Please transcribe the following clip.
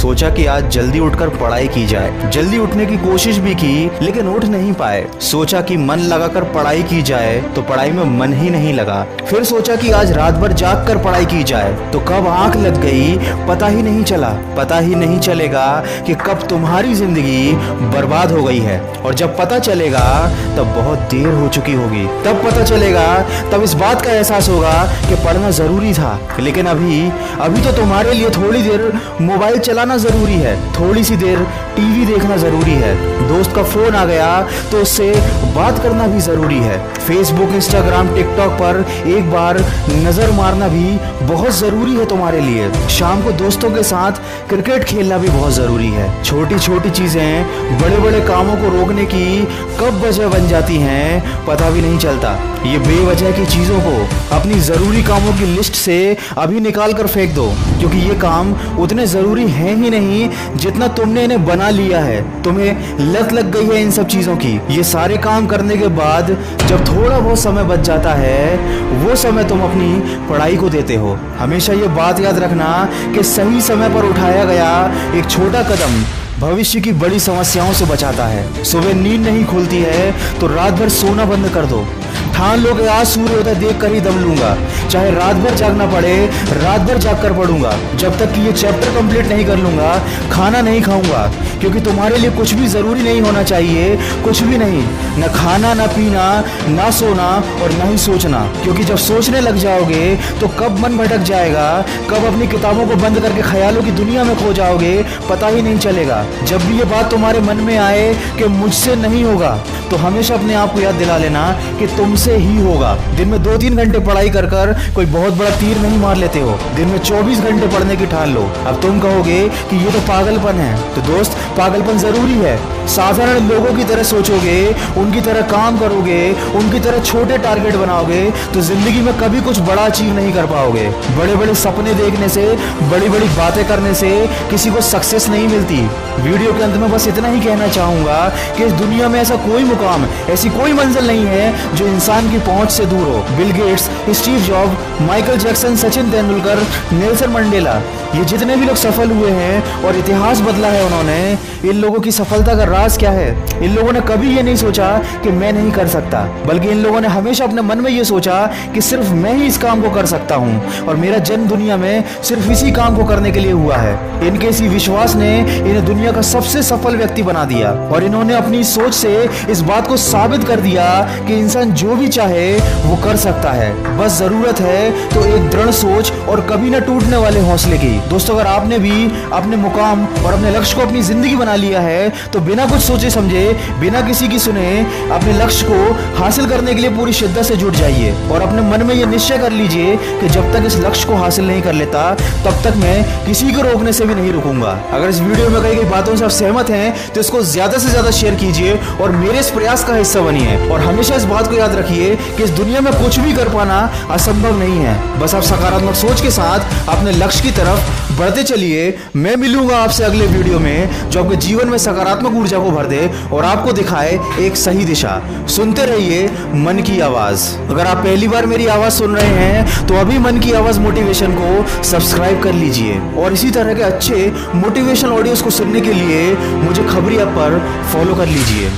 सोचा कि आज जल्दी उठकर पढ़ाई की जाए। जल्दी उठने की कोशिश भी की लेकिन उठ नहीं पाए। सोचा कि मन लगाकर पढ़ाई की जाए तो पढ़ाई में मन ही नहीं लगा। फिर सोचा कि आज रात भर जाग कर पढ़ाई की जाए तो कब आंख लग गई पता ही नहीं चला। पता ही नहीं चलेगा कि कब तुम्हारी जिंदगी बर्बाद हो गई है, और जब पता चलेगा तब बहुत देर हो चुकी होगी। तब पता चलेगा, तब इस बात का एहसास होगा कि पढ़ना जरूरी था। लेकिन अभी तो तुम्हारे लिए थोड़ी देर मोबाइल चलाना जरूरी है, थोड़ी सी देर टीवी देखना जरूरी है, दोस्त का फोन आ गया तो उससे बात करना भी जरूरी है, फेसबुक इंस्टाग्राम टिकटॉक पर एक बार नजर मारना भी बहुत जरूरी है तुम्हारे लिए। शाम को दोस्तों के साथ क्रिकेट खेलना भी बहुत जरूरी है। छोटी छोटी चीजें बड़े बड़े कामों को रोकने की कब वजह बन जाती हैं पता भी नहीं चलता। ये बेवजह की चीजों को अपनी जरूरी कामों की लिस्ट से अभी निकाल कर फेंक दो, क्योंकि ये काम उतने जरूरी हैं ही नहीं जितना तुमने इन्हें बना लिया है। तुम्हें लत लग गई है इन सब चीजों की। ये सारे काम करने के बाद जब थोड़ा बहुत समय बच जाता है वो समय तुम अपनी पढ़ाई को देते हो। हमेशा ये बात याद रखना कि सही समय पर उठाया गया एक छोटा कदम भविष्य की बड़ी समस्याओं से बचाता है। सुबह नींद नहीं खुलती है तो रात भर सोना बंद कर दो। ठान लो कि आज सूर्योदय देख कर ही दम लूंगा, चाहे रात भर जागना पड़े रात भर जाग कर पढ़ूंगा। जब तक कि ये चैप्टर कंप्लीट नहीं कर लूंगा खाना नहीं खाऊंगा, क्योंकि तुम्हारे लिए कुछ भी जरूरी नहीं होना चाहिए, कुछ भी नहीं, न खाना न पीना ना सोना और न ही सोचना। क्योंकि जब सोचने लग जाओगे तो कब मन भटक जाएगा, कब अपनी किताबों को बंद करके ख्यालों की दुनिया में खो जाओगे पता ही नहीं चलेगा। जब भी ये बात तुम्हारे मन में आए कि मुझसे नहीं होगा तो हमेशा अपने आप को याद दिला लेना कि तुमसे ही होगा। दिन में 2-3 घंटे पढ़ाई कर कर कोई बहुत बड़ा तीर नहीं मार लेते हो, दिन में 24 घंटे पढ़ने की ठान लो। अब तुम कहोगे कि ये तो पागलपन है, तो दोस्त पागलपन जरूरी है। साधारण लोगों की तरह सोचोगे, उनकी तरह काम करोगे, उनकी तरह छोटे टारगेट बनाओगे तो जिंदगी में कभी कुछ बड़ा अचीव नहीं कर पाओगे। बड़े बड़े सपने देखने से, बड़ी बड़ी बातें करने से किसी को सक्सेस नहीं मिलती। वीडियो के अंत में बस इतना ही कहना चाहूंगा कि इस दुनिया में ऐसा कोई मुकाम, ऐसी कोई मंजिल नहीं है जो इंसान की पहुंच से दूर हो। Bill Gates, Steve job, Michael Jackson, Sachin Tendulkar, Nelson Mandela, ये जितने भी लोग सफल हुए हैं और इतिहास बदला है उन्होंने, इन लोगों की सफलता का राज क्या है? इन लोगों ने कभी ये नहीं सोचा कि मैं नहीं कर सकता, बल्कि इन लोगों ने हमेशा अपने मन में ये सोचा कि सिर्फ मैं ही इस काम को कर सकता हूँ और मेरा जन्म दुनिया में सिर्फ इसी काम को करने के लिए हुआ है। इनके इसी विश्वास ने इन्हें दुनिया का सबसे सफल व्यक्ति बना दिया और इन्होंने अपनी सोच से इस बात को साबित कर दिया कि इंसान जो भी चाहे वो कर सकता है। बस जरूरत है तो एक दृढ़ सोच और कभी न टूटने वाले हौसले की। दोस्तों, अगर आपने भी अपने मुकाम और अपने लक्ष्य को अपनी जिंदगी बना लिया है तो बिना कुछ सोचे समझे, बिना किसी की सुने अपने लक्ष्य को हासिल करने के लिए पूरी शिद्दत से जुट जाइए और अपने मन में ये निश्चय कर लीजिए कि जब तक इस लक्ष्य को हासिल नहीं कर लेता तब तक मैं किसी को रोकने से भी नहीं रुकूंगा। अगर इस वीडियो में कही गई बातों से आप सहमत हैं तो इसको ज्यादा से ज्यादा शेयर कीजिए और मेरे इस प्रयास का हिस्सा बनिए। और हमेशा इस बात को याद रखिए कि इस दुनिया में कुछ भी कर पाना असंभव नहीं है। बस आप सकारात्मक सोच के साथ अपने लक्ष्य की तरफ बढ़ते चलिए। मैं मिलूंगा आपसे अगले वीडियो में जो आपके जीवन में सकारात्मक ऊर्जा को भर दे और आपको दिखाए एक सही दिशा। सुनते रहिए मन की आवाज। अगर आप पहली बार मेरी आवाज सुन रहे हैं तो अभी मन की आवाज मोटिवेशन को सब्सक्राइब कर लीजिए और इसी तरह के अच्छे मोटिवेशनल ऑडियोज को सुनने के लिए मुझे खबरी ऐप पर फॉलो कर लीजिए।